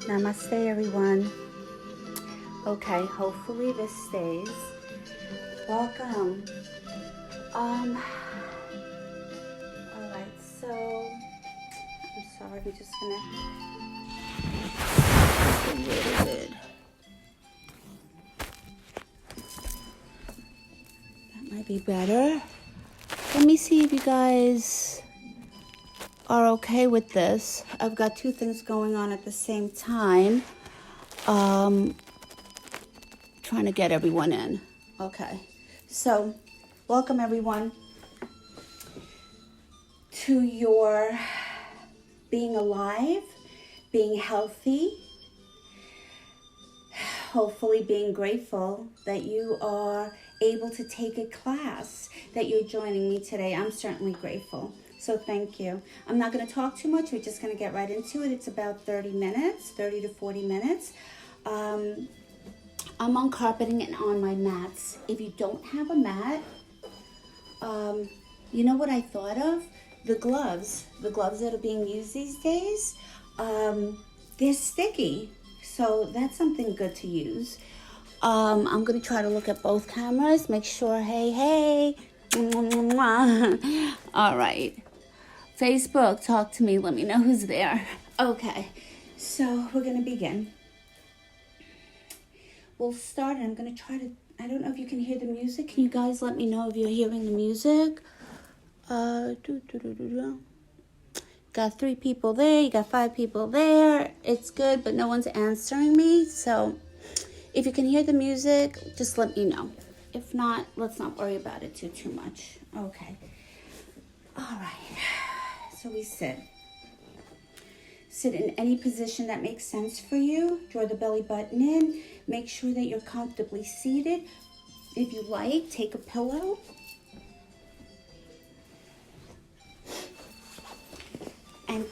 Namaste, everyone. Okay, hopefully this stays. Welcome. All right, so I'm sorry, I'm just gonna a little bit. That might be better. Let me see if you guys are okay with this. I've got two things going on at the same time. Trying to get everyone in. Okay, so welcome everyone to your being alive, being healthy, hopefully being grateful that you are able to take a class, that you're joining me today. I'm certainly grateful. So thank you. I'm not going to talk too much. We're just going to get right into it. It's about 30 minutes, 30 to 40 minutes. I'm on carpeting and on my mats. If you don't have a mat, you know what I thought of? The gloves that are being used these days, they're sticky. So that's something good to use. I'm going to try to look at both cameras, make sure, hey. All right. Facebook, talk to me. Let me know who's there. Okay, so we're going to begin. We'll start, and I'm going to try to, I don't know if you can hear the music. Can you guys let me know if you're hearing the music? Got 3 people there, you got 5 people there. It's good, but no one's answering me. So if you can hear the music, just let me know. If not, let's not worry about it too much. Okay. All right. So we sit. Sit in any position that makes sense for you. Draw the belly button in. Make sure that you're comfortably seated. If you like, take a pillow. And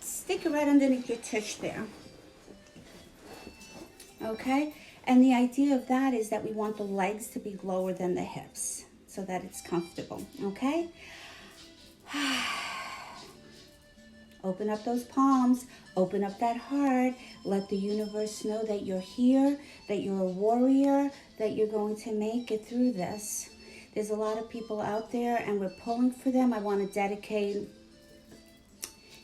stick it right underneath your tush there. Okay? And the idea of that is that we want the legs to be lower than the hips so that it's comfortable. Okay? Open up those palms, open up that heart, let the universe know that you're here, that you're a warrior, that you're going to make it through this. There's a lot of people out there and we're pulling for them. I want to dedicate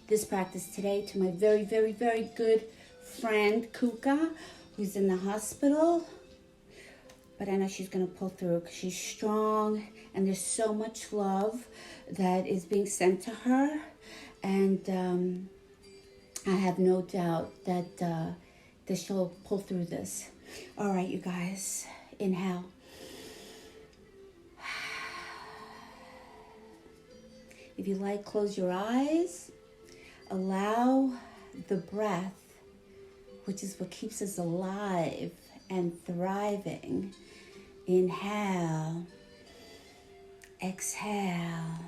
this practice today to my very, very, very good friend, Kuka, who's in the hospital. But I know she's going to pull through because she's strong and there's so much love that is being sent to her. And I have no doubt that she'll pull through this. All right, you guys, inhale. If you like, close your eyes. Allow the breath, which is what keeps us alive and thriving. Inhale. Exhale.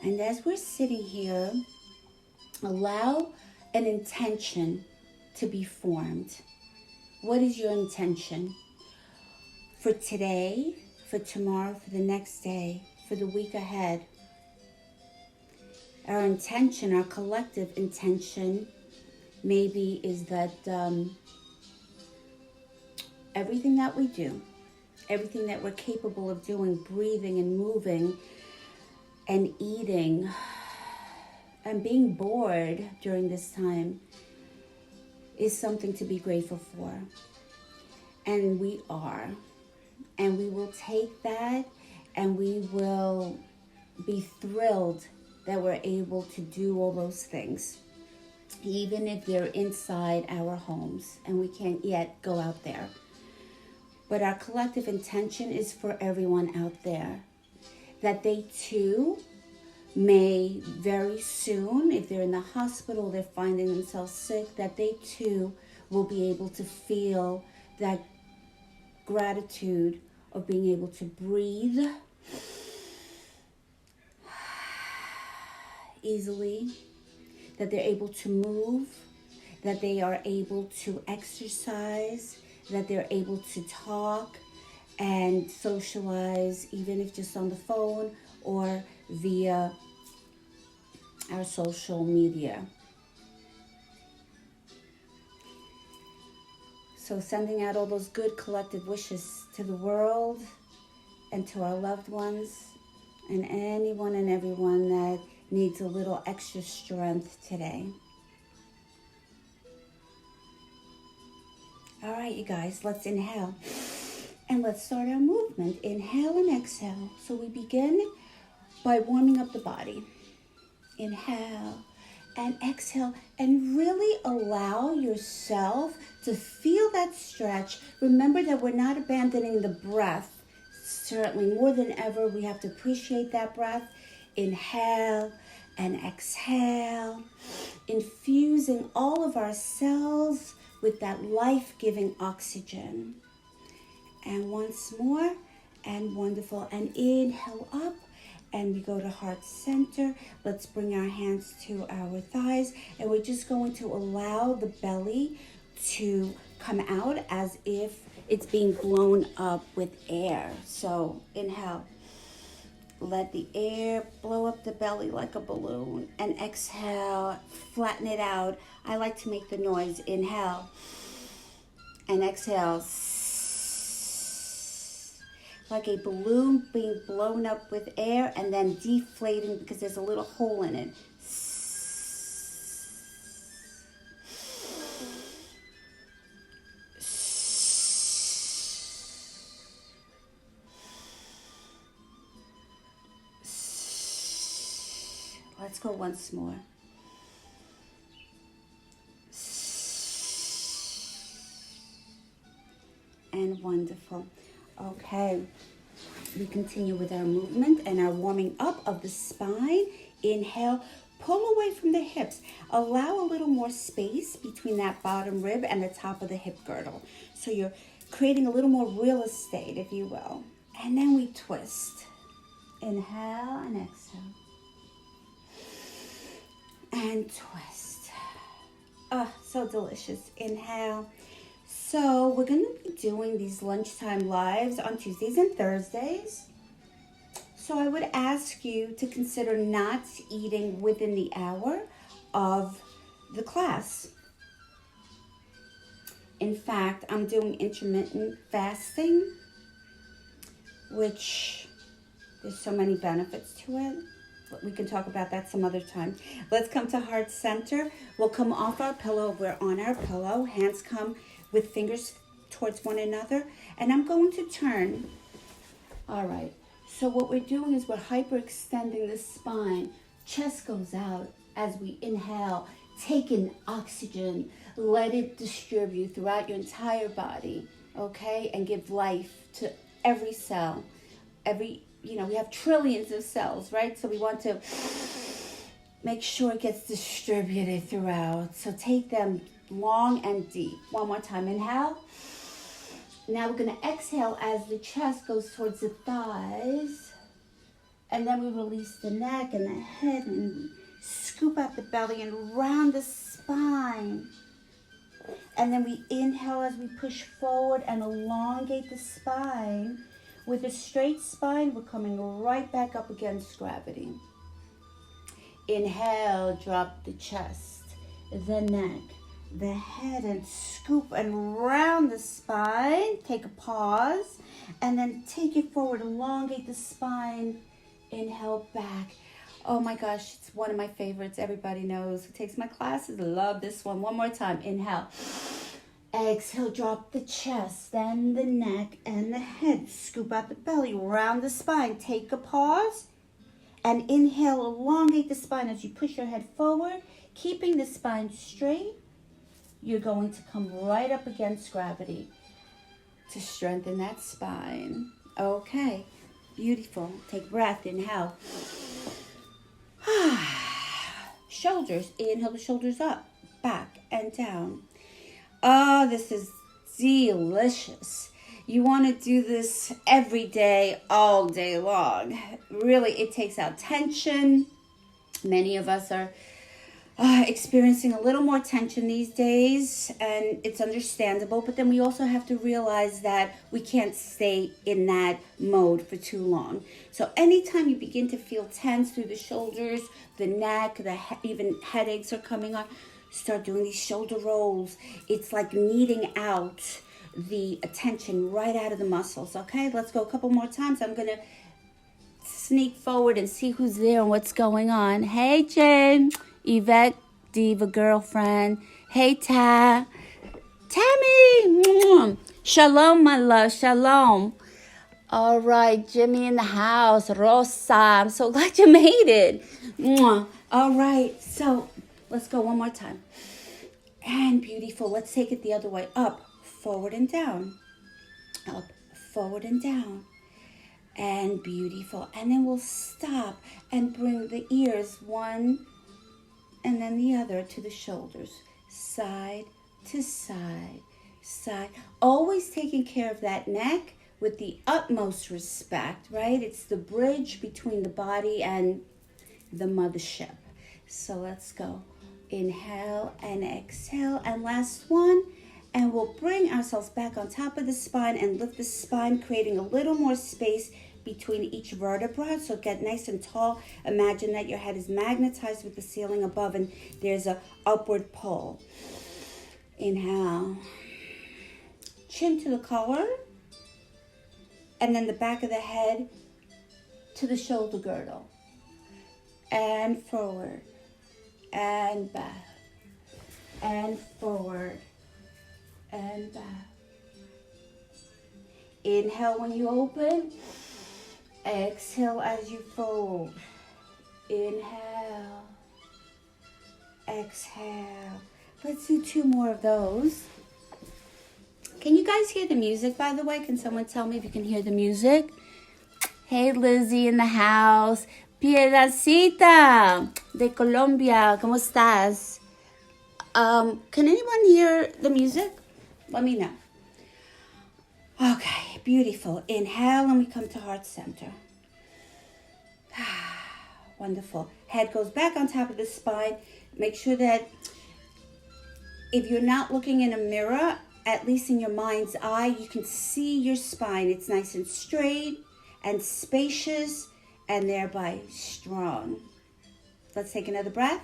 And as we're sitting here, allow an intention to be formed. What is your intention? For today, for tomorrow, for the next day, for the week ahead. Our intention, our collective intention, maybe is that everything that we do, everything that we're capable of doing, breathing and moving and eating and being bored during this time is something to be grateful for. And we are. And we will take that and we will be thrilled that we're able to do all those things, even if they're inside our homes and we can't yet go out there. But our collective intention is for everyone out there, that they too may very soon, if they're in the hospital, they're finding themselves sick, that they too will be able to feel that gratitude of being able to breathe easily, that they're able to move, that they are able to exercise, that they're able to talk and socialize, even if just on the phone or via our social media. So sending out all those good collective wishes to the world and to our loved ones and anyone and everyone that needs a little extra strength today. All right, you guys, let's inhale. And let's start our movement. Inhale and exhale. So we begin by warming up the body. Inhale and exhale, and really allow yourself to feel that stretch. Remember that we're not abandoning the breath. Certainly, more than ever, we have to appreciate that breath. Inhale and exhale, infusing all of our cells with that life-giving oxygen. And once more, and wonderful. And inhale up, and we go to heart center. Let's bring our hands to our thighs, and we're just going to allow the belly to come out as if it's being blown up with air. So inhale. Let the air blow up the belly like a balloon. And exhale, flatten it out. I like to make the noise. Inhale. And exhale. Like a balloon being blown up with air and then deflating because there's a little hole in it. Let's go once more. And wonderful. Okay, we continue with our movement and our warming up of the spine. Inhale, pull away from the hips. Allow a little more space between that bottom rib and the top of the hip girdle. So you're creating a little more real estate, if you will. And then we twist. Inhale and exhale. And twist. Oh, so delicious. Inhale. So we're going to be doing these lunchtime lives on Tuesdays and Thursdays. So I would ask you to consider not eating within the hour of the class. In fact, I'm doing intermittent fasting, which there's so many benefits to it. But we can talk about that some other time. Let's come to heart center. We'll come off our pillow. We're on our pillow. Hands come with fingers towards one another. And I'm going to turn. All right. So what we're doing is we're hyperextending the spine. Chest goes out as we inhale. Take in oxygen. Let it distribute throughout your entire body. Okay? And give life to every cell. We have trillions of cells, right? So we want to make sure it gets distributed throughout. So take them long and deep. One more time. Inhale. Now we're going to exhale as the chest goes towards the thighs. And then we release the neck and the head and scoop out the belly and round the spine. And then we inhale as we push forward and elongate the spine. With a straight spine, we're coming right back up against gravity. Inhale, drop the chest, the neck, the head, and scoop and round the spine. Take a pause, and then take it forward, elongate the spine. Inhale back. Oh my gosh, it's one of my favorites. Everybody knows who takes my classes. Love this one. One more time. Inhale. Exhale, drop the chest, then the neck and the head. Scoop out the belly, round the spine. Take a pause and inhale, elongate the spine as you push your head forward, keeping the spine straight. You're going to come right up against gravity to strengthen that spine. Okay, beautiful. Take breath, inhale. Shoulders, inhale the shoulders up, back and down. Oh, this is delicious. You want to do this every day, all day long. Really, it takes out tension. Many of us are experiencing a little more tension these days, and it's understandable. But then we also have to realize that we can't stay in that mode for too long. So anytime you begin to feel tense through the shoulders, the neck, even headaches are coming on, start doing these shoulder rolls. It's like kneading out the tension right out of the muscles. Okay, let's go a couple more times. I'm gonna sneak forward and see who's there and what's going on. Hey, Jen. Yvette, Diva girlfriend. Hey, Tammy. Shalom, my love. Shalom. All right, Jimmy in the house. Rosa, I'm so glad you made it. All right, so let's go one more time. And beautiful. Let's take it the other way. Up, forward, and down. Up, forward, and down. And beautiful. And then we'll stop and bring the ears one and then the other to the shoulders, side to side, side. Always taking care of that neck with the utmost respect, right? It's the bridge between the body and the mothership. So let's go. Inhale and exhale. And last one. And we'll bring ourselves back on top of the spine and lift the spine, creating a little more space between each vertebra. So get nice and tall. Imagine that your head is magnetized with the ceiling above and there's a upward pull. Inhale. Chin to the collar. And then the back of the head to the shoulder girdle. And forward. And back. And forward. And back. Inhale when you open. Exhale as you fold. Inhale. Exhale. Let's do 2 more of those. Can you guys hear the music, by the way? Can someone tell me if you can hear the music? Hey, Lizzie in the house. Piedacita de Colombia. ¿Cómo estás? Can anyone hear the music? Let me know. Okay, beautiful. Inhale and we come to heart center. Wonderful. Head goes back on top of the spine. Make sure that if you're not looking in a mirror, at least in your mind's eye, you can see your spine. It's nice and straight and spacious and thereby strong. Let's take another breath.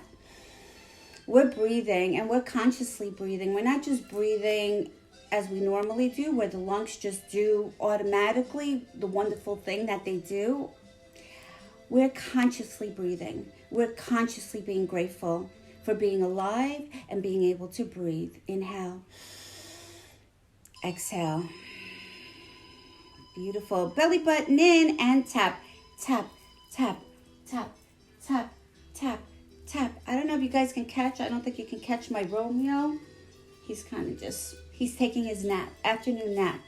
We're breathing and we're consciously breathing. We're not just breathing as we normally do, where the lungs just do automatically the wonderful thing that they do. We're consciously breathing. We're consciously being grateful for being alive and being able to breathe. Inhale. Exhale. Beautiful. Belly button in and tap, tap, tap, tap, tap, tap, tap. I don't know if you guys can catch. I don't think you can catch my Romeo. He's kind of just... He's taking his nap, afternoon nap.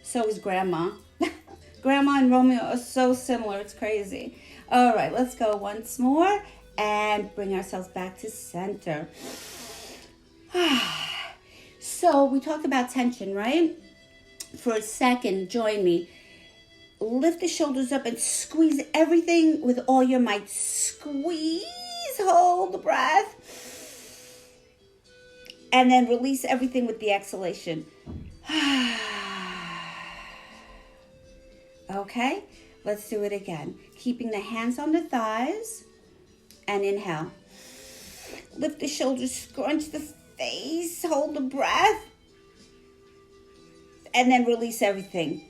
So is Grandma. Grandma and Romeo are so similar. It's crazy. All right, let's go once more and bring ourselves back to center. So we talked about tension, right? For a second, join me. Lift the shoulders up and squeeze everything with all your might. Squeeze, hold the breath. And then release everything with the exhalation. Okay, let's do it again. Keeping the hands on the thighs. And inhale. Lift the shoulders, scrunch the face, hold the breath. And then release everything.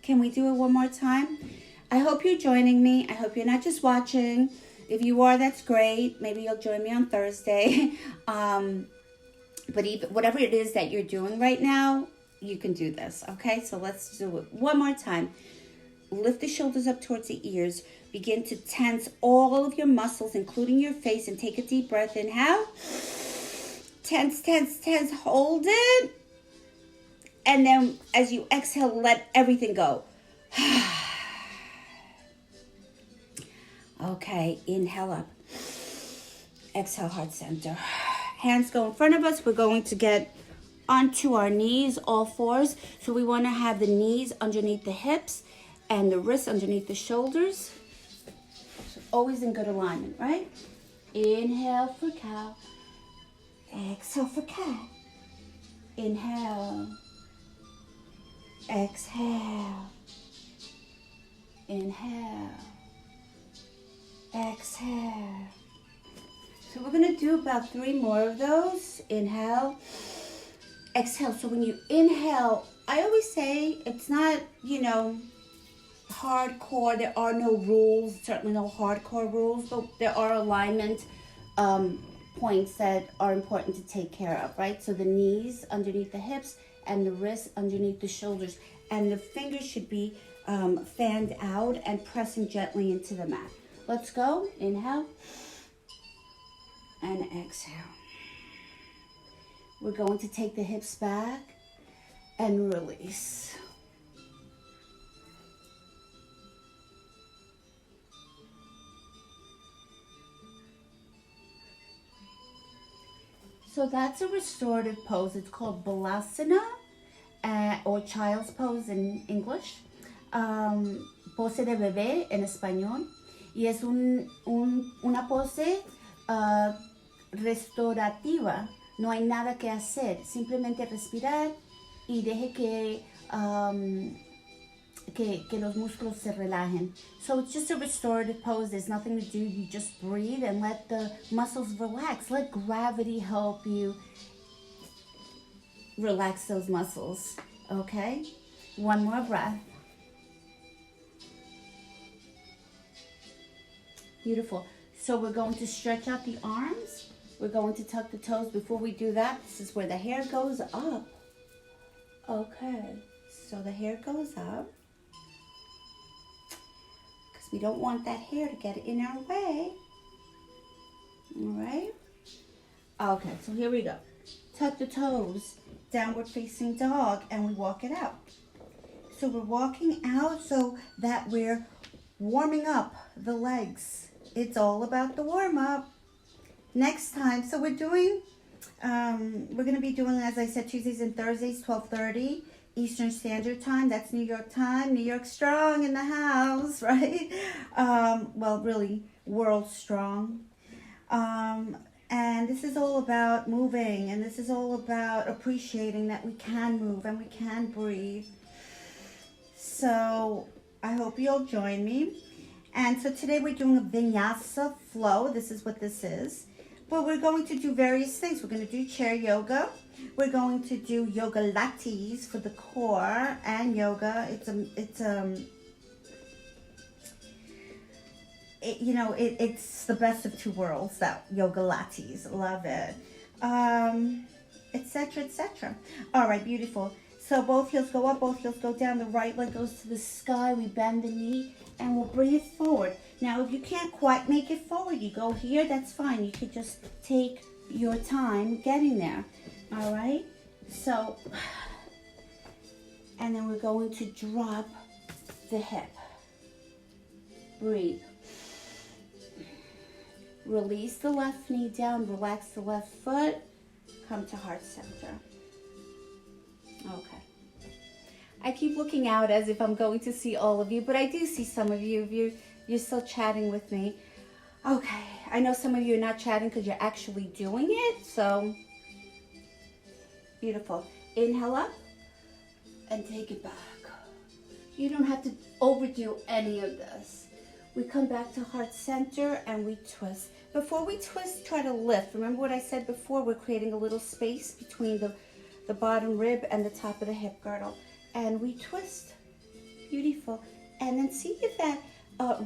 Can we do it one more time? I hope you're joining me. I hope you're not just watching. If you are, that's great. Maybe you'll join me on Thursday. But even whatever it is that you're doing right now, you can do this, okay? So let's do it one more time. Lift the shoulders up towards the ears. Begin to tense all of your muscles, including your face, and take a deep breath. Inhale. Tense, tense, tense. Hold it. And then as you exhale, let everything go. Okay, inhale up. Exhale, heart center. Hands go in front of us. We're going to get onto our knees, all fours. So we want to have the knees underneath the hips and the wrists underneath the shoulders. So always in good alignment, right? Inhale for cow. Exhale for cat. Inhale. Exhale. Inhale. Exhale. So we're going to do about 3 more of those. Inhale. Exhale. So when you inhale, I always say it's not, hardcore. There are no rules, certainly no hardcore rules, but there are alignment points that are important to take care of, right? So the knees underneath the hips and the wrists underneath the shoulders, and the fingers should be fanned out and pressing gently into the mat. Let's go. Inhale and exhale. We're going to take the hips back and release. So that's a restorative pose. It's called Balasana, or child's pose in English. Pose de bebé en español. Y es una pose restaurativa. No hay nada que hacer. Simplemente respirar y deje que los músculos se relajen. So it's just a restorative pose. There's nothing to do. You just breathe and let the muscles relax. Let gravity help you relax those muscles. Okay? One more breath. Beautiful. So we're going to stretch out the arms. We're going to tuck the toes. Before we do that, this is where the hair goes up. Okay. So the hair goes up. We don't want that hair to get in our way. All right. Okay, so here we go. Tuck the toes, downward facing dog, and we walk it out. So we're walking out so that we're warming up the legs. It's all about the warm up. Next time, so we're going to be doing, as I said, Tuesdays and Thursdays, 12:30. Eastern Standard Time. That's New York time. New York strong in the house, right? Well, really, world strong. And this is all about moving, and this is all about appreciating that we can move and we can breathe. So I hope you'll join me. And so today we're doing a vinyasa flow. This is what this is. But we're going to do various things. We're going to do chair yoga. We're going to do yoga lattes for the core and yoga. It's the best of two worlds, that yoga lattes. Love it. Etc., etc. All right, beautiful. So both heels go up, both heels go down. The right leg goes to the sky. We bend the knee and we'll bring it forward. Now, if you can't quite make it forward, you go here, that's fine. You could just take your time getting there. All right? So, and then we're going to drop the hip. Breathe. Release the left knee down, relax the left foot, come to heart center. Okay. I keep looking out as if I'm going to see all of you, but I do see some of you. You're still chatting with me. Okay, I know some of you are not chatting because you're actually doing it, so beautiful. Inhale up and take it back. You don't have to overdo any of this. We come back to heart center and we twist. Before we twist, try to lift. Remember what I said before? We're creating a little space between the bottom rib and the top of the hip girdle. And we twist. Beautiful. And then see if that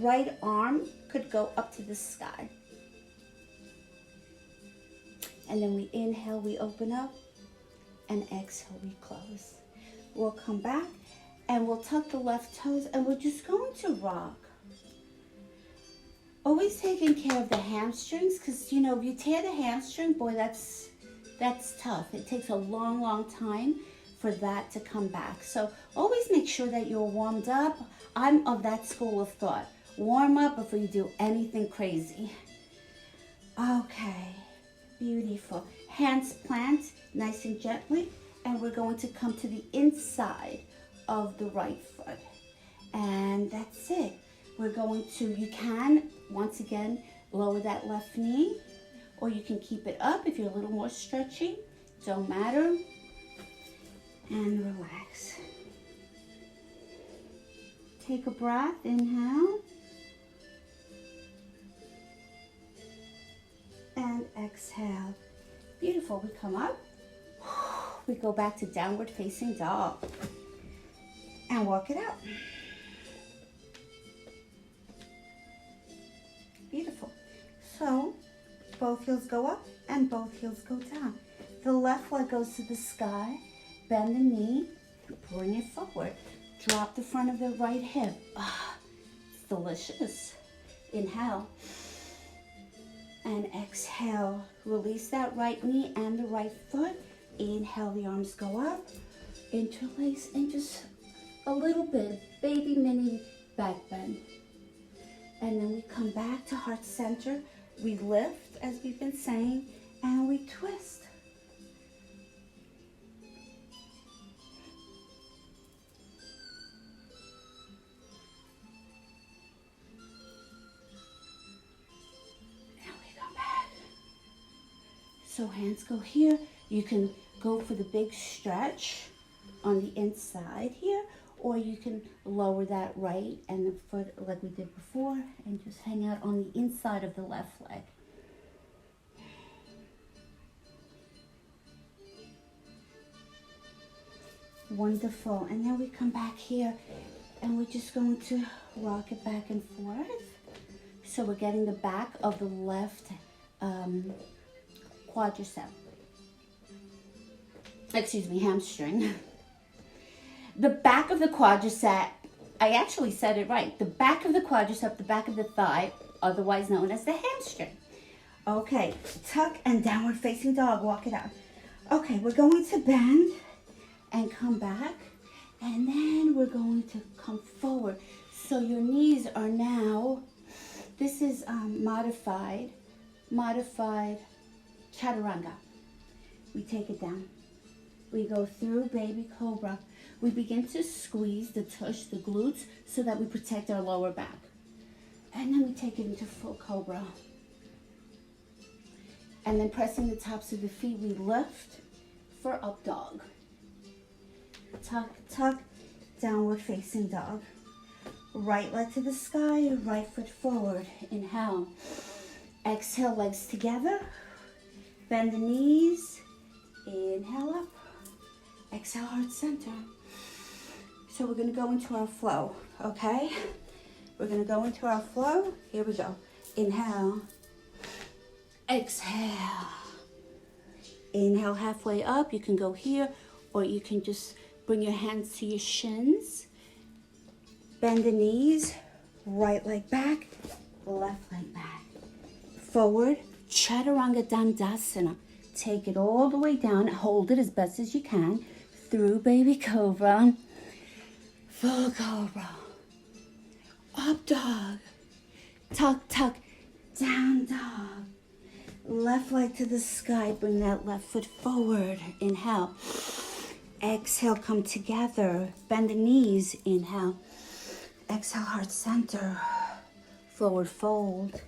right arm could go up to the sky. And then we inhale, we open up, and exhale, we close. We'll come back and we'll tuck the left toes and we're just going to rock. Always taking care of the hamstrings, because if you tear the hamstring, boy, that's tough. It takes a long, long time for that to come back. So always make sure that you're warmed up. I'm of that school of thought. Warm up before you do anything crazy. Okay, beautiful. Hands plant nice and gently, and we're going to come to the inside of the right foot. And that's it. We're going to, you can once again, lower that left knee, or you can keep it up if you're a little more stretchy. Don't matter. And relax. Take a breath, inhale. And exhale. Beautiful. We come up. We go back to downward facing dog. And walk it out. Beautiful. So, both heels go up and both heels go down. The left leg goes to the sky. Bend the knee. Bring it forward. Drop the front of the right hip. Ah, it's delicious. Inhale. And exhale. Release that right knee and the right foot. Inhale, the arms go up. Interlace and just a little bit, baby mini back bend. And then we come back to heart center. We lift, as we've been saying, and we twist. And we come back. So hands go here. You can go for the big stretch on the inside here, or you can lower that right and the foot like we did before and just hang out on the inside of the left leg. Wonderful. And then we come back here and we're just going to rock it back and forth. So we're getting the back of the left quadricep. Excuse me, hamstring. The back of the quadricep, I actually said it right. The back of the quadricep, the back of the thigh, otherwise known as the hamstring. Okay, tuck and downward facing dog, walk it out. Okay, we're going to bend and come back, and then we're going to come forward. So your knees are now, this is modified chaturanga. We take it down. We go through baby cobra. We begin to squeeze the tush, the glutes, so that we protect our lower back. And then we take it into full cobra. And then pressing the tops of the feet, we lift for up dog. Tuck, tuck, downward facing dog. Right leg to the sky, right foot forward. Inhale. Exhale, legs together. Bend the knees. Inhale up. Exhale, heart center. So we're going to go into our flow, okay? We're going to go into our flow. Here we go. Inhale. Exhale. Inhale halfway up. You can go here, or you can just bring your hands to your shins. Bend the knees. Right leg back. Left leg back. Forward. Chaturanga Dandasana. Take it all the way down. Hold it as best as you can. Through baby cobra. Full cobra. Up dog. Tuck, tuck. Down dog. Left leg to the sky. Bring that left foot forward. Inhale. Exhale, come together. Bend the knees. Inhale. Exhale, heart center. Forward fold.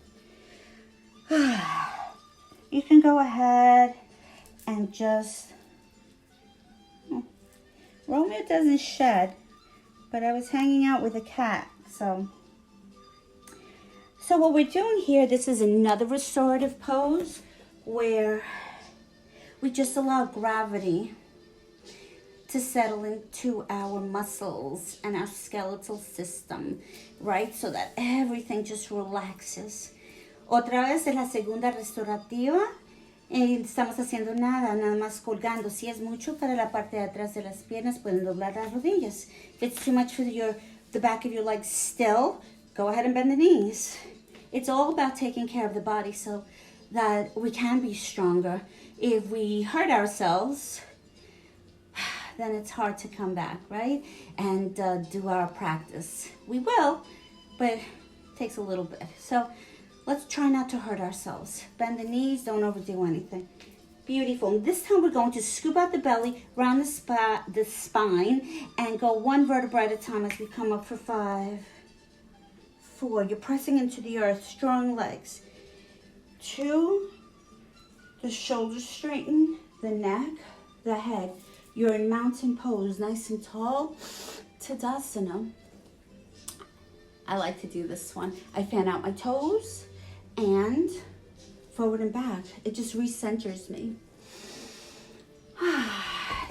You can go ahead and just... Romeo doesn't shed, but I was hanging out with a cat, so what we're doing here, this is another restorative pose where we just allow gravity to settle into our muscles and our skeletal system, right? So that everything just relaxes. Otra vez es la segunda restaurativa. Estamos haciendo nada más colgando. Si es mucho para la parte de atrás de las piernas, pueden doblar las rodillas. If it's too much for the back of your legs still, go ahead and bend the knees. It's all about taking care of the body so that we can be stronger. If we hurt ourselves, then it's hard to come back, right? And do our practice. We will, but it takes a little bit. So let's try not to hurt ourselves. Bend the knees, don't overdo anything. Beautiful. This time we're going to scoop out the belly, round the spine, and go one vertebra at a time as we come up for 5, 4. You're pressing into the earth, strong legs. 2, the shoulders straighten, the neck, the head. You're in mountain pose, nice and tall. Tadasana. I like to do this one. I fan out my toes and forward and back. It just recenters me.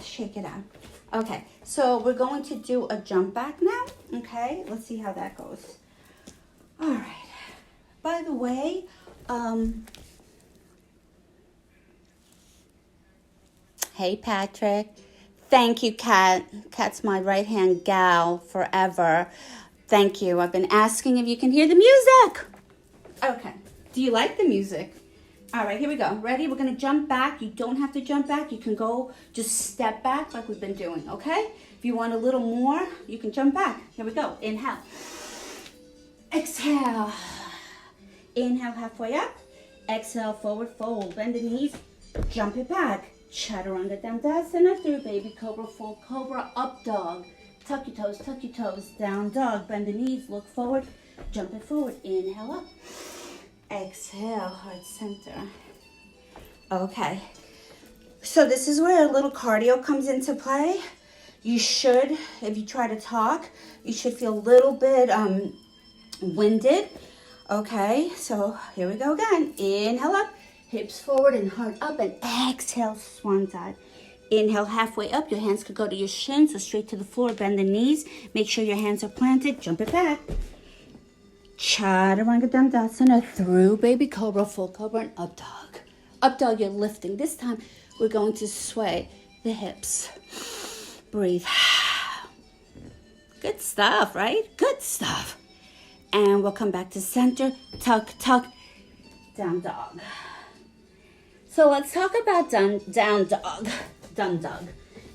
Shake it out. Okay, so we're going to do a jump back now. Okay, let's see how that goes. All right. By the way, hey, Patrick. Thank you, Kat. Kat's my right-hand gal forever. Thank you. I've been asking if you can hear the music. Okay. Do you like the music? All right, here we go. Ready? We're going to jump back. You don't have to jump back. You can go just step back like we've been doing, okay? If you want a little more, you can jump back. Here we go. Inhale. Exhale. Inhale halfway up. Exhale, forward fold. Bend the knees. Jump it back. Chaturanga Dandasana through baby cobra, full cobra, up dog. Tuck your toes, down dog. Bend the knees, look forward, jump it forward. Inhale up. Exhale, heart center. Okay. So this is where a little cardio comes into play. You should, if you try to talk, you should feel a little bit winded. Okay, so here we go again. Inhale up. Hips forward and heart up, and exhale, swan dive. Inhale, halfway up. Your hands could go to your shins or straight to the floor. Bend the knees. Make sure your hands are planted. Jump it back. Chaturanga Dandasana through baby cobra, full cobra, and up dog. Up dog, you're lifting. This time, we're going to sway the hips. Breathe. Good stuff, right? Good stuff. And we'll come back to center. Tuck, tuck, down dog. So let's talk about down dog.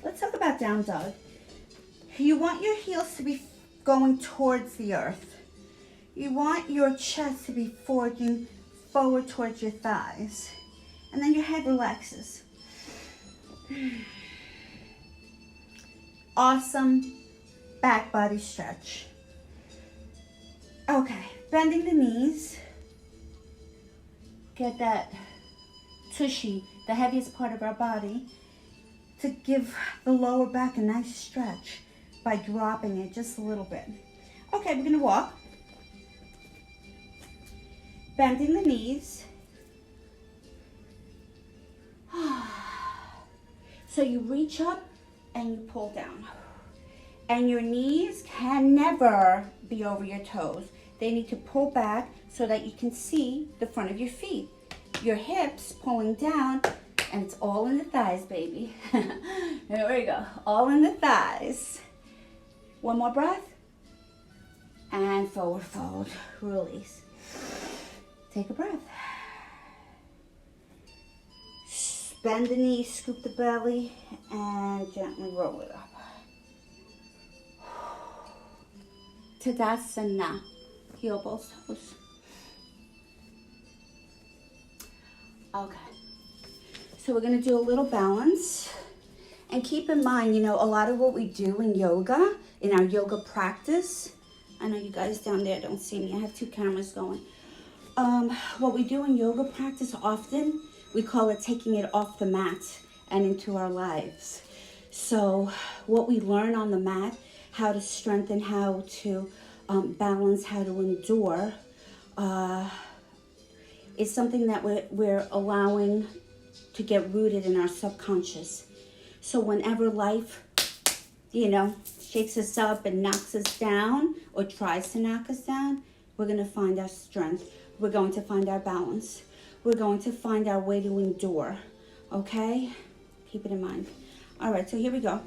Let's talk about down dog. You want your heels to be going towards the earth. You want your chest to be forging forward towards your thighs. And then your head relaxes. Awesome back body stretch. Okay, bending the knees. Get that tushy, the heaviest part of our body, to give the lower back a nice stretch by dropping it just a little bit. Okay, we're gonna walk. Bending the knees. So you reach up and you pull down. And your knees can never be over your toes. They need to pull back so that you can see the front of your feet. Your hips pulling down, and it's all in the thighs, baby. There we go, all in the thighs. One more breath, and forward fold, release. Take a breath. Bend the knees, scoop the belly, and gently roll it up. Tadasana, heel both toes. Okay, so we're gonna do a little balance. And keep in mind, you know, a lot of what we do in yoga, in our yoga practice, I know you guys down there don't see me, I have 2 cameras going. What we do in yoga practice often, we call it taking it off the mat and into our lives. So what we learn on the mat, how to strengthen, how to balance, how to endure, is something that we're allowing to get rooted in our subconscious. So whenever life, you know, shakes us up and knocks us down or tries to knock us down, we're going to find our strength. We're going to find our balance. We're going to find our way to endure. Okay? Keep it in mind. All right, so here we go.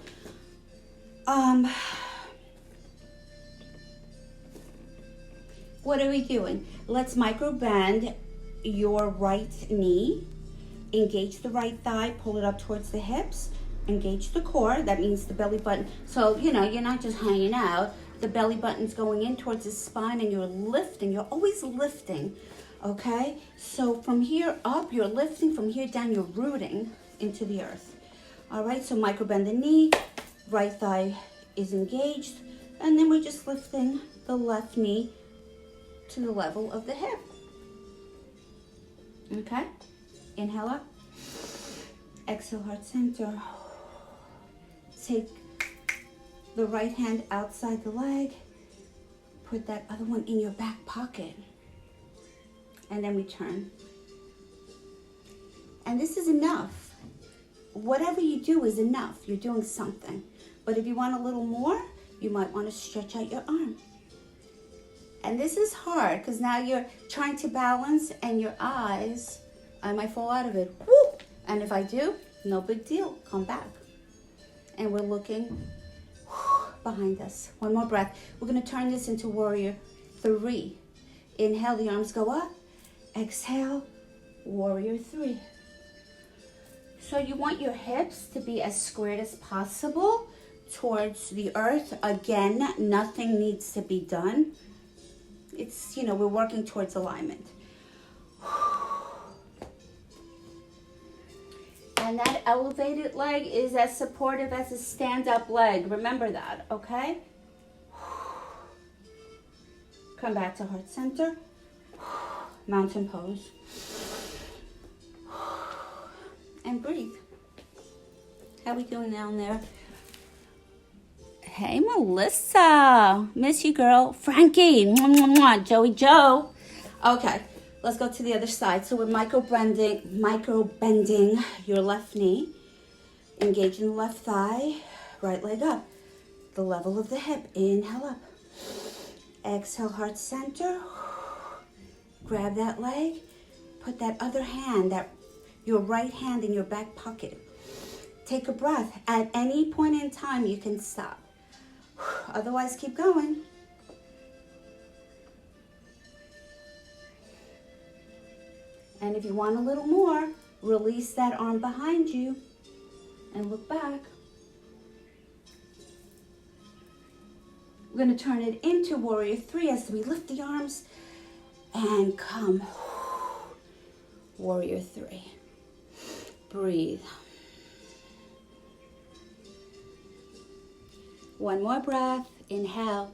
What are we doing? Let's micro bend your right knee. Engage the right thigh, pull it up towards the hips. Engage the core, that means the belly button. So, you know, you're not just hanging out. The belly button's going in towards the spine and you're lifting. You're always lifting, okay? So from here up, you're lifting. From here down, you're rooting into the earth. All right, so micro bend the knee. Right thigh is engaged. And then we're just lifting the left knee to the level of the hip. Okay? Inhale up. Exhale, heart center. Take the right hand outside the leg. Put that other one in your back pocket. And then we turn. And this is enough. Whatever you do is enough. You're doing something. But if you want a little more, you might want to stretch out your arm. And this is hard because now you're trying to balance and your eyes, I might fall out of it. Woo! And if I do, no big deal. Come back. And we're looking behind us. One more breath. We're going to turn this into warrior 3. Inhale, the arms go up. Exhale, warrior 3. So you want your hips to be as squared as possible towards the earth. Again, nothing needs to be done. It's, we're working towards alignment. And that elevated leg is as supportive as a stand-up leg. Remember that, okay? Come back to heart center. Mountain pose. And breathe. How we doing down there? Hey, Melissa. Miss you, girl. Frankie. Mwah, mwah, mwah. Joey Joe. Okay, let's go to the other side. So we're micro bending your left knee. Engaging the left thigh. Right leg up. The level of the hip. Inhale up. Exhale, heart center. Grab that leg. Put that other hand, your right hand in your back pocket. Take a breath. At any point in time, you can stop. Otherwise, keep going. And if you want a little more, release that arm behind you and look back. We're going to turn it into warrior 3 as we lift the arms and come. Warrior 3. Breathe. One more breath. Inhale.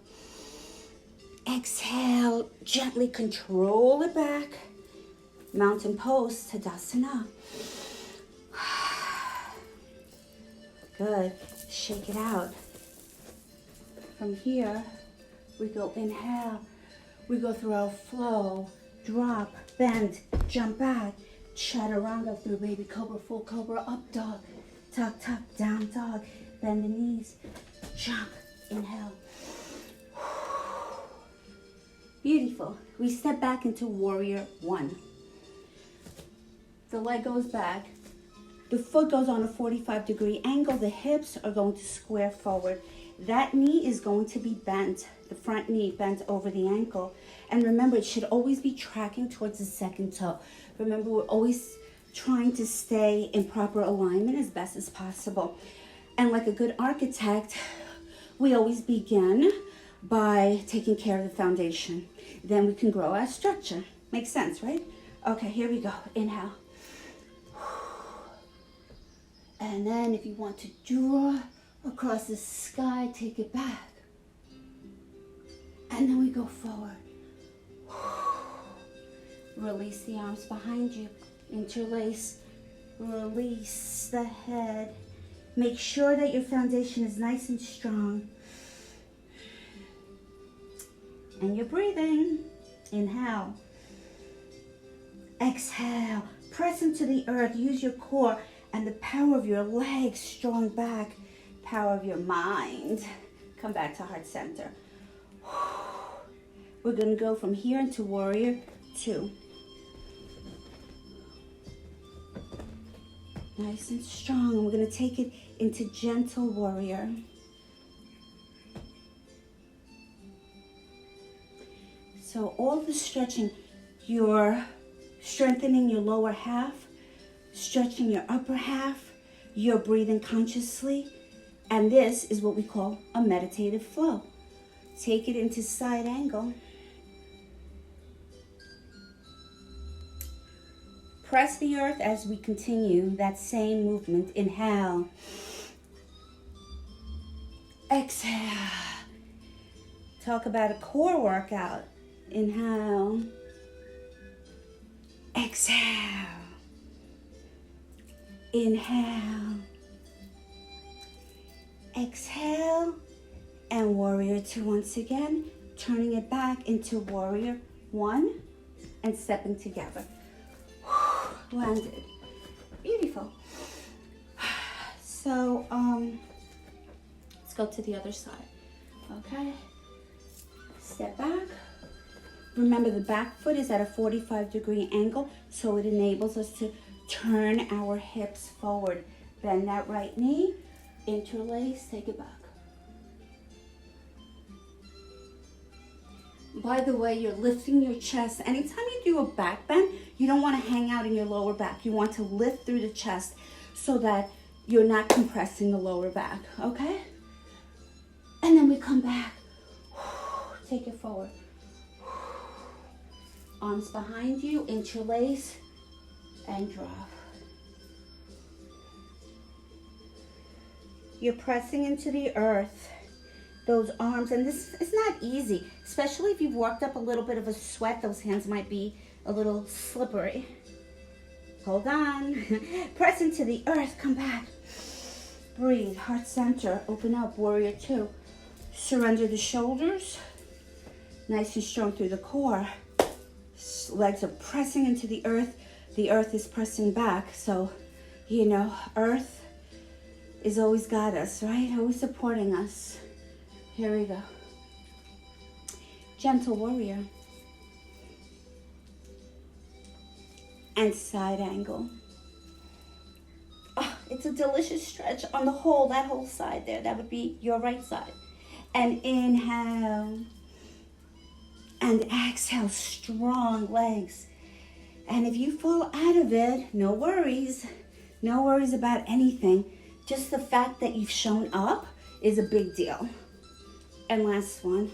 Exhale. Gently control it back. Mountain pose, Tadasana. Good. Shake it out. From here, we go inhale. We go through our flow. Drop, bend, jump back. Chaturanga through baby cobra, full cobra, up dog. Tuck, tuck, down dog. Bend the knees. Jump. Inhale. Beautiful. We step back into warrior 1. The leg goes back. The foot goes on a 45-degree angle. The hips are going to square forward. That knee is going to be bent. The front knee bent over the ankle. And remember, it should always be tracking towards the second toe. Remember, we're always trying to stay in proper alignment as best as possible. And like a good architect, we always begin by taking care of the foundation. Then we can grow our structure. Makes sense, right? Okay, here we go. Inhale. And then if you want to draw across the sky, take it back. And then we go forward. Release the arms behind you. Interlace. Release the head. Make sure that your foundation is nice and strong. And you're breathing. Inhale. Exhale. Press into the earth. Use your core and the power of your legs. Strong back. Power of your mind. Come back to heart center. We're going to go from here into warrior 2. Nice and strong. And we're going to take it into gentle warrior. So all the stretching, you're strengthening your lower half, stretching your upper half, you're breathing consciously, and this is what we call a meditative flow. Take it into side angle. Press the earth as we continue that same movement. Inhale. Exhale. Talk about a core workout. Inhale. Exhale. Inhale. Exhale. And warrior two once again. Turning it back into warrior one and stepping together. Landed. Beautiful. So, let's go to the other side. Okay. Step back. Remember, the back foot is at a 45-degree angle, so it enables us to turn our hips forward. Bend that right knee, interlace, take it back. By the way, you're lifting your chest. Anytime you do a back bend, you don't want to hang out in your lower back. You want to lift through the chest so that you're not compressing the lower back, okay? And then we come back. Take it forward. Arms behind you, interlace, and drop. You're pressing into the earth. Those arms, and this is not easy, especially if you've worked up a little bit of a sweat. Those hands might be a little slippery. Hold on. Press into the earth, come back. Breathe, heart center, open up, warrior two. Surrender the shoulders, nice and strong through the core. Legs are pressing into the earth is pressing back. So, you know, earth is always got us, right? Always supporting us. Here we go. Gentle warrior. And side angle. Oh, it's a delicious stretch on the whole, that whole side there. That would be your right side. And inhale. And exhale, strong legs. And if you fall out of it, no worries. No worries about anything. Just the fact that you've shown up is a big deal. And last one.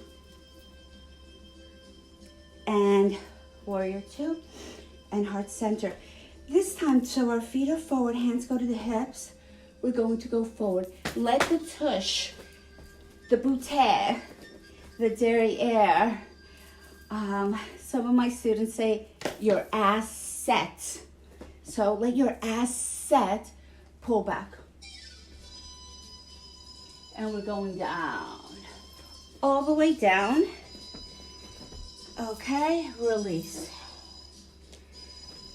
And warrior two. And heart center. This time, so our feet are forward, hands go to the hips. We're going to go forward. Let the tush, the buttocks, the derriere. Some of my students say your ass set. So let your ass set, pull back. And we're going down. All the way down. Okay, release.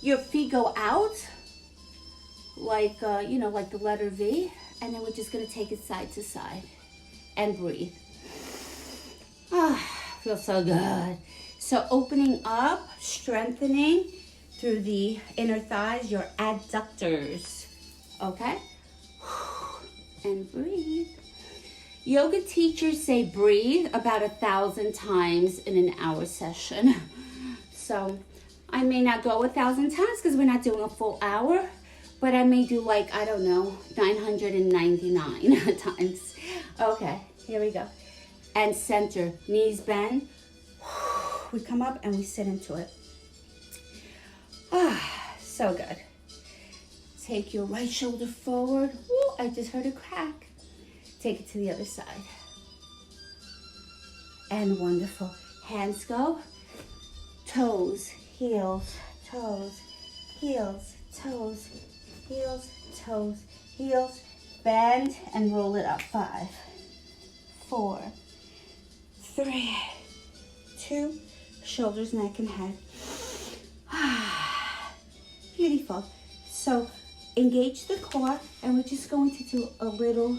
Your feet go out like, like the letter V. And then we're just gonna take it side to side and breathe. Ah, feels so good. So opening up, strengthening through the inner thighs, your adductors, okay? And breathe. Yoga teachers say breathe about 1,000 times in an hour session. So I may not go 1,000 times because we're not doing a full hour, but I may do 999 times. Okay, here we go. And center, knees bend. We come up and we sit into it. Ah, so good. Take your right shoulder forward. Ooh, I just heard a crack. Take it to the other side. And wonderful. Hands go. Toes, heels, toes, heels, toes, heels, toes, heels. Bend and roll it up. 5, 4, 3, 2, shoulders, neck, and head. Beautiful. So engage the core, and we're just going to do a little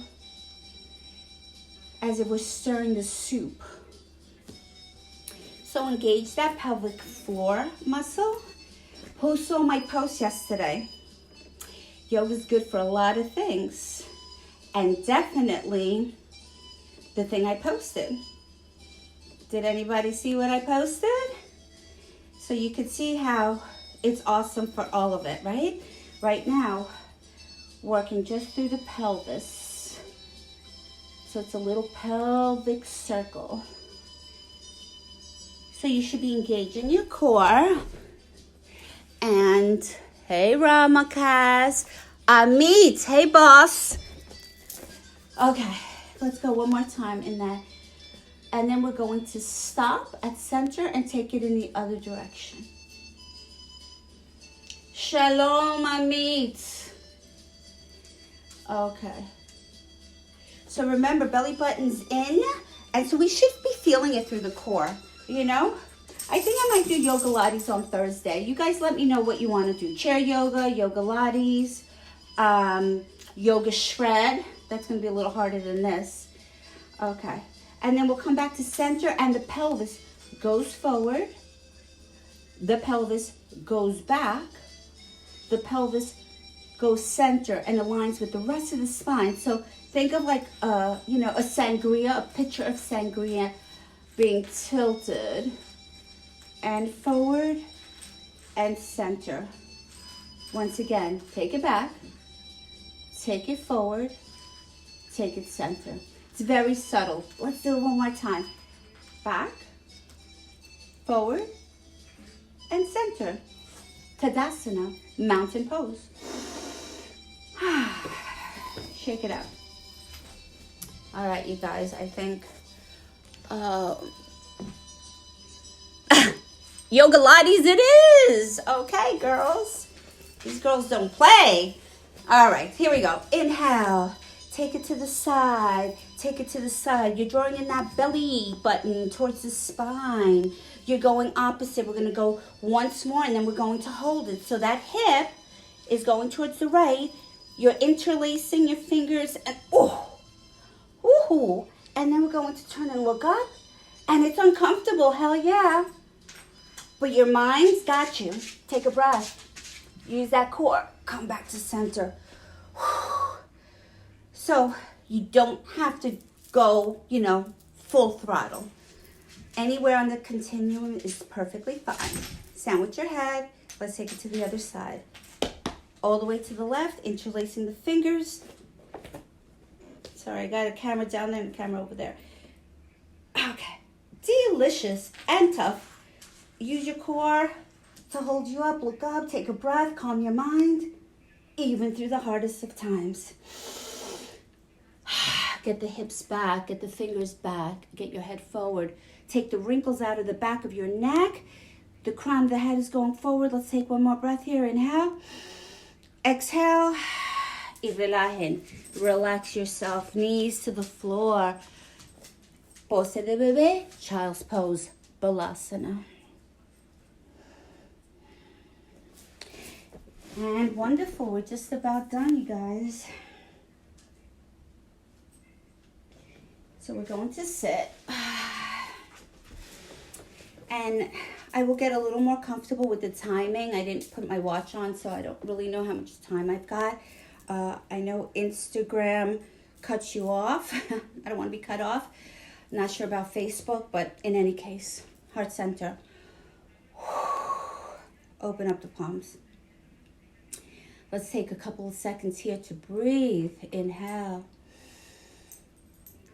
as if we're stirring the soup. So engage that pelvic floor muscle. Who saw my post yesterday? Yoga's good for a lot of things, and definitely the thing I posted. Did anybody see what I posted? So you could see how it's awesome for all of it, right? Right now, working just through the pelvis. So it's a little pelvic circle. So you should be engaging your core. And hey, Ramakas. Amit, hey, boss. Okay, let's go one more time in that And then we're going to stop at center and take it in the other direction. Shalom, Amit. Okay. So remember, belly button's in, and so we should be feeling it through the core, you know? I think I might do yoga lattes on Thursday. You guys let me know what you want to do. Chair yoga, yoga lattes, yoga shred. That's going to be a little harder than this. Okay. And then we'll come back to center, and the pelvis goes forward. The pelvis goes back. The pelvis goes center and aligns with the rest of the spine. So think of like, a sangria, a picture of sangria being tilted and forward and center. Once again, take it back, take it forward, take it center. It's very subtle. Let's do it one more time. Back, forward, and center. Tadasana, mountain pose. Shake it out. All right, you guys, I think yoga lattes it is. Okay, girls. These girls don't play. All right, here we go. Inhale. Take it to the side. Take it to the side. You're drawing in that belly button towards the spine. You're going opposite. We're going to go once more, and then we're going to hold it. So that hip is going towards the right. You're interlacing your fingers, and and then we're going to turn and look up, and it's uncomfortable. Hell yeah. But your mind's got you. Take a breath. Use that core. Come back to center. So you don't have to go, full throttle. Anywhere on the continuum is perfectly fine. Sandwich your head. Let's take it to the other side. All the way to the left, interlacing the fingers. Sorry, I got a camera down there and a camera over there. Okay. Delicious and tough. Use your core to hold you up. Look up, take a breath, calm your mind, even through the hardest of times. Get the hips back, get the fingers back, get your head forward. Take the wrinkles out of the back of your neck. The crown of the head is going forward. Let's take one more breath here. Inhale. Exhale. Y relajen. Relax yourself. Knees to the floor. Pose de bebé. Child's pose. Balasana. And wonderful. We're just about done, you guys. So we're going to sit. And I will get a little more comfortable with the timing. I didn't put my watch on, so I don't really know how much time I've got. I know Instagram cuts you off. I don't want to be cut off. I'm not sure about Facebook, but in any case, heart center. Open up the palms. Let's take a couple of seconds here to breathe. Inhale.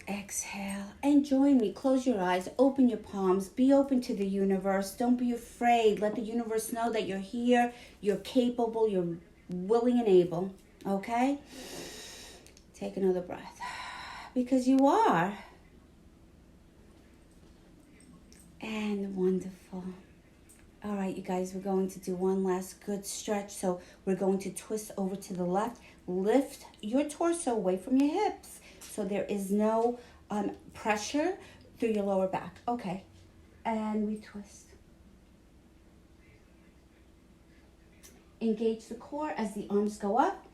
Exhale. And join me. Close your eyes. Open your palms. Be open to the universe. Don't be afraid. Let the universe know that you're here. You're capable. You're willing and able. Okay? Take another breath. Because you are. And wonderful. All right, you guys, we're going to do one last good stretch. So we're going to twist over to the left. Lift your torso away from your hips. So there is no pressure through your lower back. Okay. And we twist. Engage the core as the arms go up.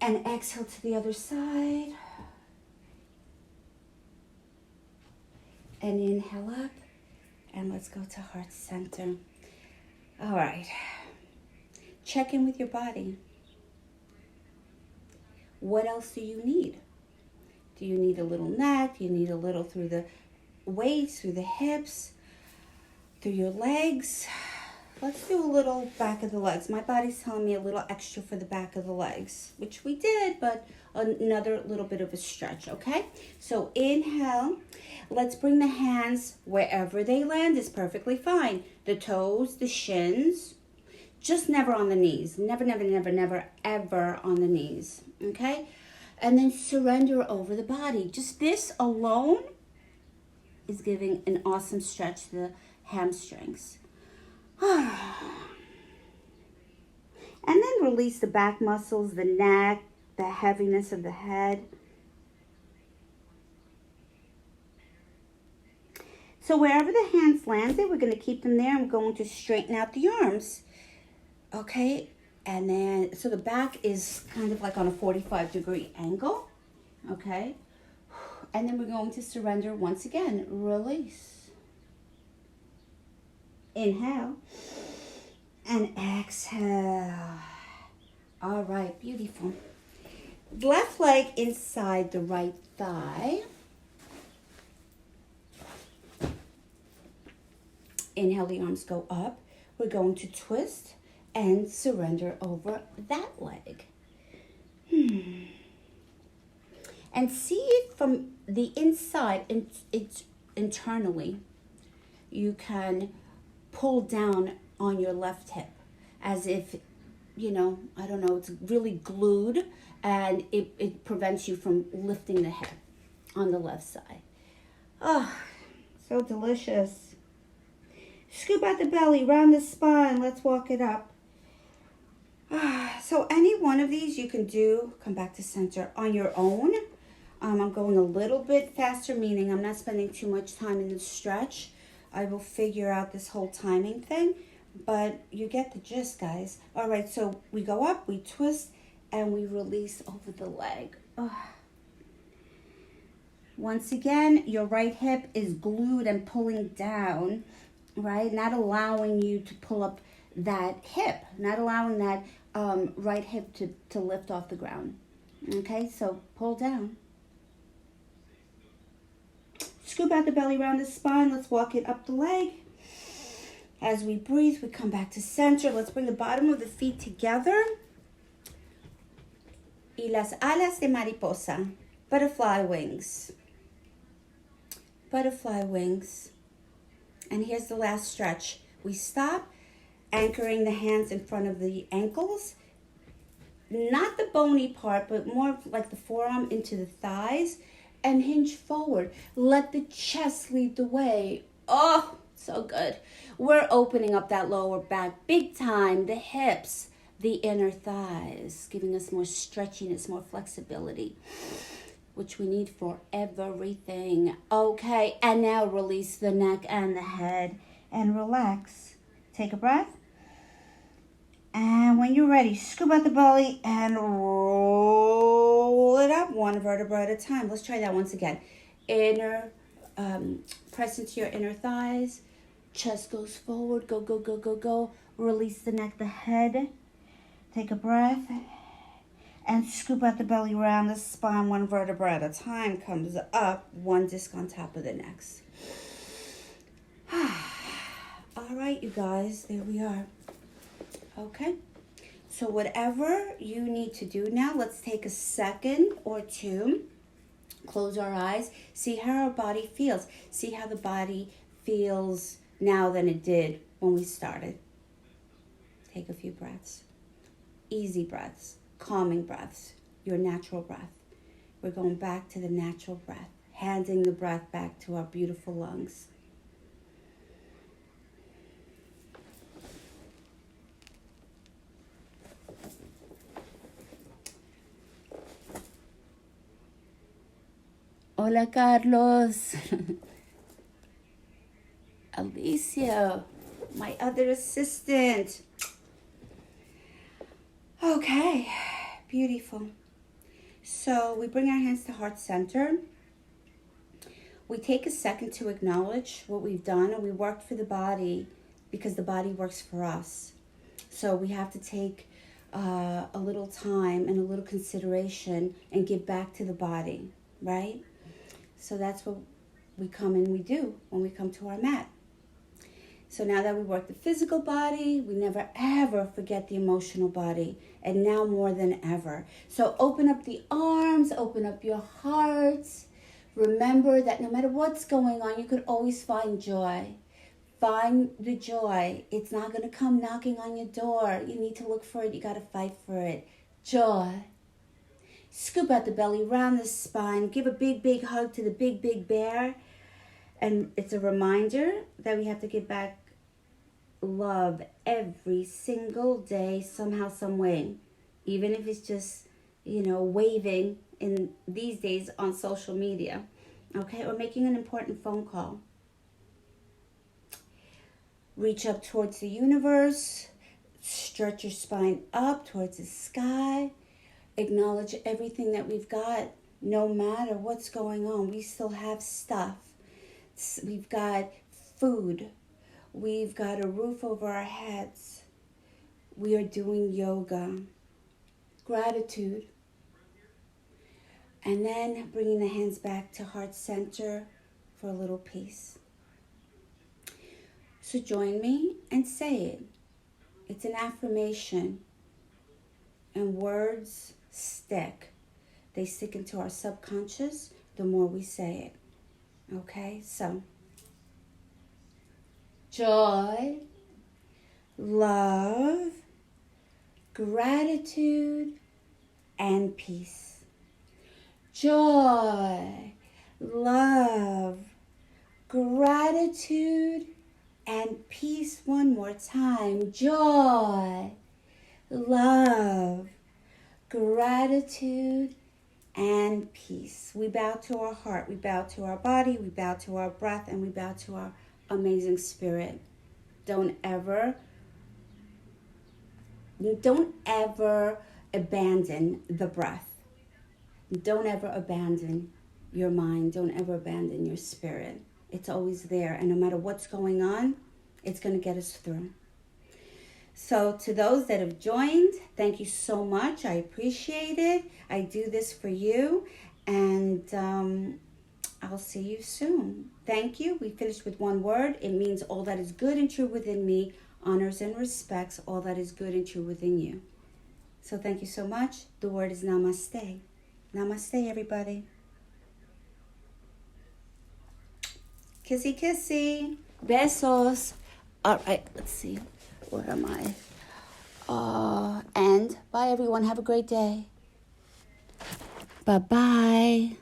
And exhale to the other side. And inhale up. And let's go to heart center. All right. Check in with your body. What else do you need? Do you need a little neck? Do you need a little through the waist, through the hips, through your legs? Let's do a little back of the legs. My body's telling me a little extra for the back of the legs, which we did, but another little bit of a stretch, okay? So inhale. Let's bring the hands wherever they land is perfectly fine. The toes, the shins, just never on the knees. Never, never, never, never, ever on the knees, okay? And then surrender over the body. Just this alone is giving an awesome stretch to the hamstrings. And then release the back muscles, the neck, the heaviness of the head. So wherever the hands landed, we're going to keep them there. I'm going to straighten out the arms. Okay, and then, so the back is kind of like on a 45-degree angle. Okay, and then we're going to surrender once again. Release. Inhale. And exhale. All right, beautiful. Left leg inside the right thigh. Inhale, the arms go up. We're going to twist and surrender over that leg. And see it from the inside, it's internally. You can pull down on your left hip as if, you know, I don't know, it's really glued, and it prevents you from lifting the hip on the left side. Oh, so delicious. Scoop out the belly, round the spine. Let's walk it up. So any one of these you can do, come back to center on your own. I'm going a little bit faster, meaning I'm not spending too much time in the stretch. I will figure out this whole timing thing, but you get the gist, guys. All right, so we go up, we twist, and we release over the leg. Once again, your right hip is glued and pulling down, right? Not allowing you to pull up that hip, not allowing that right hip to lift off the ground. Okay, so pull down. Scoop out the belly, round the spine. Let's walk it up the leg. As we breathe, we come back to center. Let's bring the bottom of the feet together. Y las alas de mariposa. Butterfly wings. Butterfly wings. And here's the last stretch. We stop, anchoring the hands in front of the ankles. Not the bony part, but more like the forearm into the thighs. And hinge forward. Let the chest lead the way. Oh, so good. We're opening up that lower back big time. The hips, the inner thighs, giving us more stretchiness, more flexibility, which we need for everything. Okay, and now release the neck and the head and relax. Take a breath. And when you're ready, scoop out the belly and roll it up one vertebra at a time. Let's try that once again. Press into your inner thighs. Chest goes forward. Go, go, go, go, go. Release the neck, the head. Take a breath. And scoop out the belly, round the spine, one vertebra at a time. Comes up, one disc on top of the next. All right, you guys, there we are. Okay, so whatever you need to do now, let's take a second or two, close our eyes, see how our body feels. See how the body feels now than it did when we started. Take a few breaths, easy breaths, calming breaths, your natural breath. We're going back to the natural breath, handing the breath back to our beautiful lungs. Hola, Carlos. Alicia, my other assistant. Okay, beautiful. So we bring our hands to heart center. We take a second to acknowledge what we've done, and we worked for the body because the body works for us. So we have to take a little time and a little consideration and give back to the body, right? So that's what we come and we do when we come to our mat. So now that we work the physical body, we never ever forget the emotional body, and now more than ever. So open up the arms, open up your hearts. Remember that no matter what's going on, you could always find joy. Find the joy. It's not going to come knocking on your door. You need to look for it. You got to fight for it. Joy. Scoop out the belly, round the spine. Give a big, big hug to the big, big bear. And it's a reminder that we have to give back love every single day, somehow, some way. Even if it's just, waving in these days on social media, okay? Or making an important phone call. Reach up towards the universe. Stretch your spine up towards the sky. Acknowledge everything that we've got. No matter what's going on, we still have stuff. We've got food. We've got a roof over our heads. We are doing yoga. Gratitude. And then bringing the hands back to heart center for a little peace. So join me and say it. It's an affirmation. And words stick. They stick into our subconscious the more we say it. Okay, so joy, love, gratitude, and peace. Joy, love, gratitude, and peace. One more time. Joy, love, gratitude, and peace. We bow to our heart, we bow to our body, we bow to our breath, and we bow to our amazing spirit. Don't ever abandon the breath. Don't ever abandon your mind. Don't ever abandon your spirit. It's always there, and no matter what's going on, it's going to get us through. So to those that have joined, thank you so much. I appreciate it. I do this for you, and I'll see you soon. Thank you. We finished with one word. It means all that is good and true within me honors and respects all that is good and true within you. So thank you so much. The word is namaste. Namaste, everybody. Kissy, kissy. Besos. All right, let's see. Where am I? And bye, everyone. Have a great day. Bye-bye.